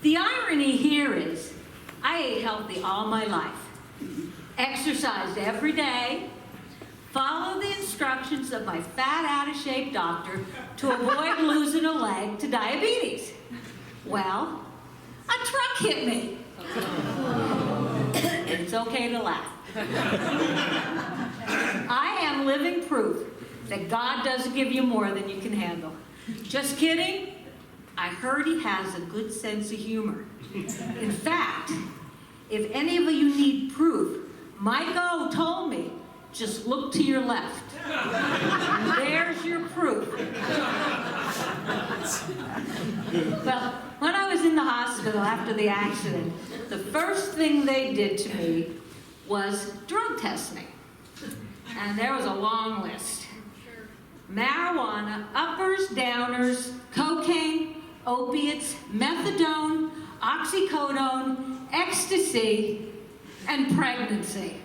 The irony here is, I ate healthy all my life, exercised every day, followed the instructions of my fat, out-of-shape doctor to avoid losing a leg to diabetes. Well, a truck hit me. It's okay to laugh. I am living proof that God doesn't give you more than you can handle. Just kidding. I heard he has a good sense of humor. In fact, if any of you need proof, Mike O told me, just look to your left. There's your proof. Well, when I was in the hospital after the accident, the first thing they did to me was drug test me. And there was a long list. Marijuana, uppers, downers, cocaine, opiates, methadone, oxycodone, ecstasy, and pregnancy.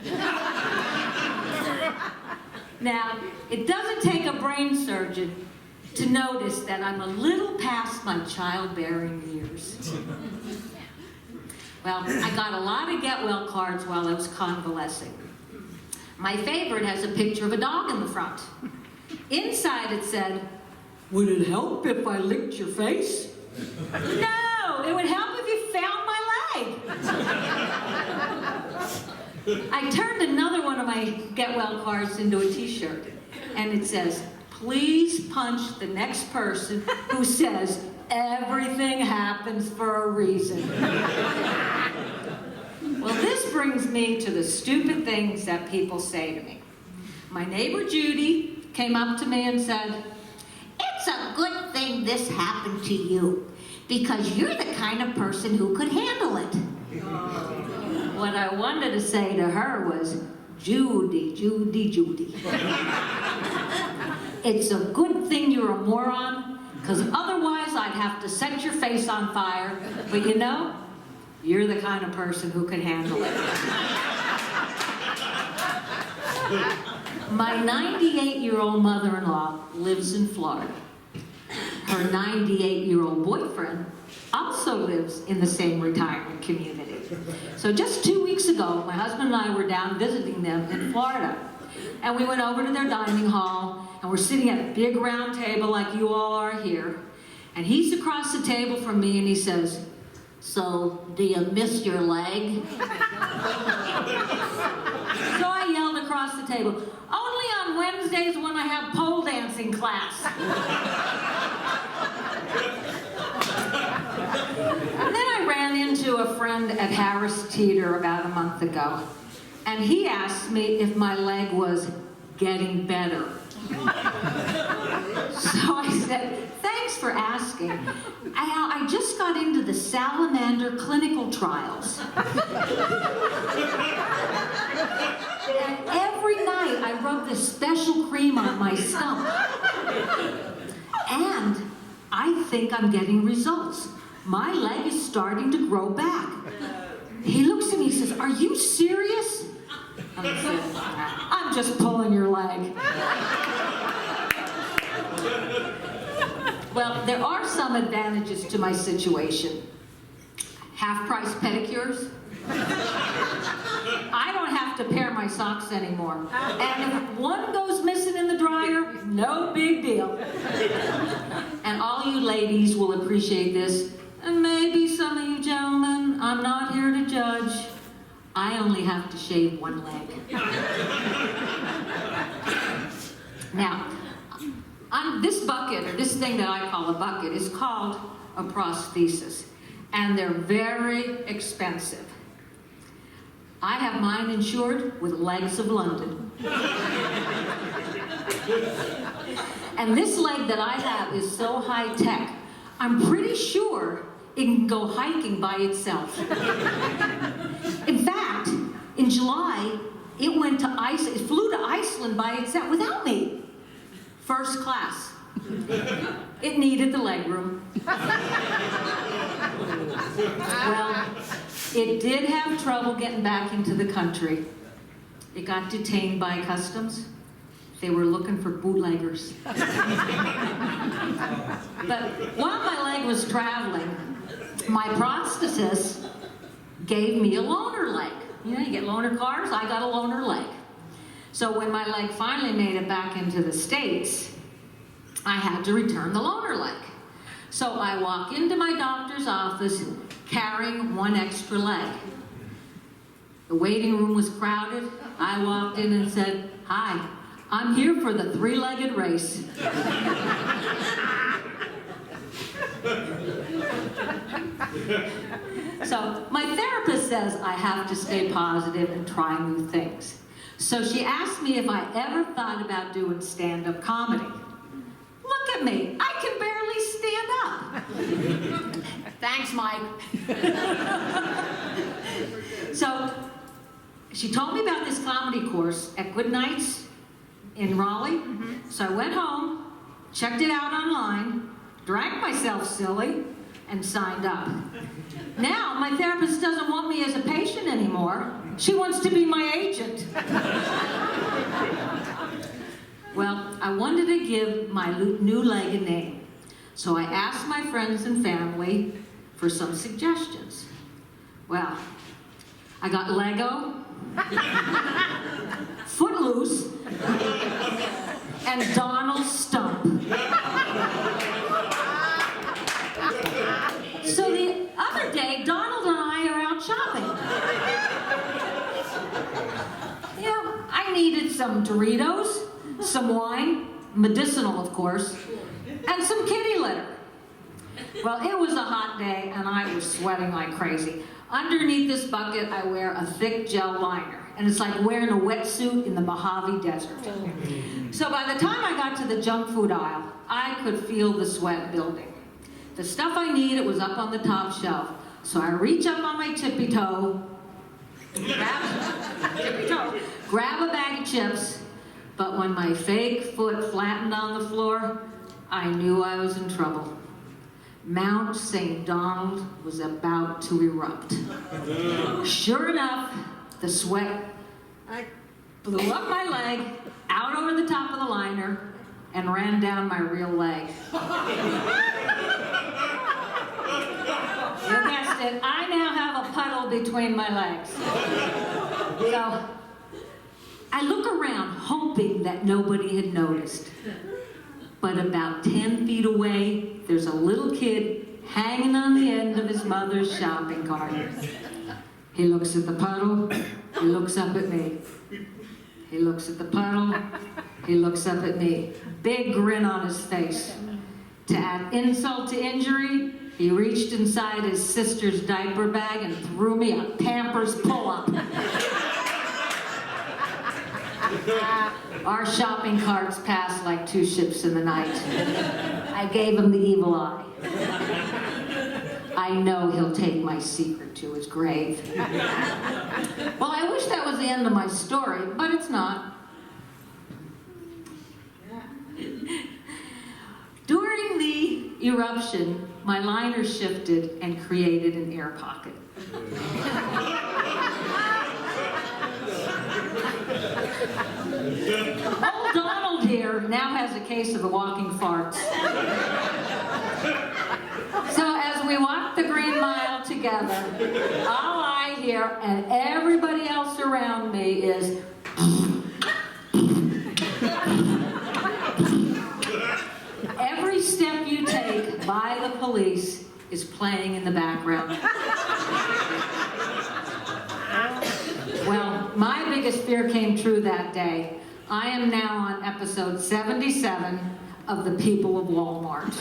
Now, it doesn't take a brain surgeon to notice that I'm a little past my childbearing years. Well, I got a lot of get well cards while I was convalescing. My favorite has a picture of a dog in the front. Inside it said, "Would it help if I licked your face?" No, it would help if you found my leg. I turned another one of my get well cards into a t-shirt, and it says, "Please punch the next person who says everything happens for a reason." Well, this brings me to the stupid things that people say to me. My neighbor Judy came up to me and said, "It's a good thing this happened to you, because you're the kind of person who could handle it." What I wanted to say to her was, "Judy, Judy, Judy. It's a good thing you're a moron, because otherwise I'd have to set your face on fire. But you know, you're the kind of person who can handle it." My 98-year-old mother-in-law lives in Florida. Her 98-year-old boyfriend also lives in the same retirement community. So just 2 weeks ago, my husband and I were down visiting them in Florida. And we went over to their dining hall, and we're sitting at a big round table like you all are here. And he's across the table from me, and he says, "So, do you miss your leg?" So I yelled across the table, "Only on Wednesdays when I have pole dancing class." And then I ran into a friend at Harris Teeter about a month ago, and he asked me if my leg was getting better. So I said, "Thanks for asking. I just got into the salamander clinical trials. And every night I rub this special cream on my stump. And I think I'm getting results. My leg is starting to grow back." He looks at me and says, "Are you serious?" I said, "I'm just pulling your leg." Well, there are some advantages to my situation. Half-price pedicures. I don't have to pair my socks anymore. And if one goes missing in the dryer, no big deal. And all you ladies will appreciate this, and maybe some of you gentlemen, I'm not here to judge. I only have to shave one leg. Now, on this bucket, or this thing that I call a bucket, is called a prosthesis. And they're very expensive. I have mine insured with Legs of London. And this leg that I have is so high tech, I'm pretty sure it can go hiking by itself. In fact, in July, it flew to Iceland by itself without me. First class. It needed the legroom. Well, it did have trouble getting back into the country. It got detained by customs, They were looking for bootleggers. But while my leg was traveling, my prosthetist gave me a loaner leg. You know, you get loaner cars, I got a loaner leg. So when my leg finally made it back into the States, I had to return the loaner leg. So I walk into my doctor's office carrying one extra leg. The waiting room was crowded. I walked in and said, "Hi, I'm here for the three-legged race." So my therapist says I have to stay positive and try new things. So she asked me if I ever thought about doing stand-up comedy. Look at me, I can barely stand up. Thanks, Mike. So she told me about this comedy course at Good Nights in Raleigh. So I went home, checked it out online, drank myself silly, and signed up. Now, my therapist doesn't want me as a patient anymore. She wants to be my agent. Well, I wanted to give my new leg a name. So I asked my friends and family for some suggestions. Well, I got Lego, Footloose, and Donald Stump. So the other day, Donald and I are out shopping. You know, I needed some Doritos, some wine, medicinal of course, and some kitty litter. Well, it was a hot day and I was sweating like crazy. Underneath this bucket, I wear a thick gel liner, and it's like wearing a wetsuit in the Mojave Desert. So by the time I got to the junk food aisle, I could feel the sweat building. The stuff I needed was up on the top shelf. So I reach up on my tippy toe, grab a bag of chips, but when my fake foot flattened on the floor, I knew I was in trouble. Mount St. Donald was about to erupt. Sure enough, the sweat blew up my leg, out over the top of the liner, and ran down my real leg. You guessed it, I now have a puddle between my legs. So, I look around hoping that nobody had noticed. But about 10 feet away, there's a little kid hanging on the end of his mother's shopping cart. He looks at the puddle, he looks up at me. He looks at the puddle, he looks up at me. Big grin on his face. To add insult to injury, he reached inside his sister's diaper bag and threw me a Pampers pull-up. Our shopping carts passed like two ships in the night. I gave him the evil eye. I know he'll take my secret to his grave. Well, I wish that was the end of my story, but it's not. During the eruption, my liner shifted and created an air pocket. Old Donald here now has a case of the walking farts. So as we walk the Green Mile together, all I hear and everybody else around me is every step you take by the police is playing in the background. Well, my biggest fear came true that day. I am now on episode 77 of The People of Walmart.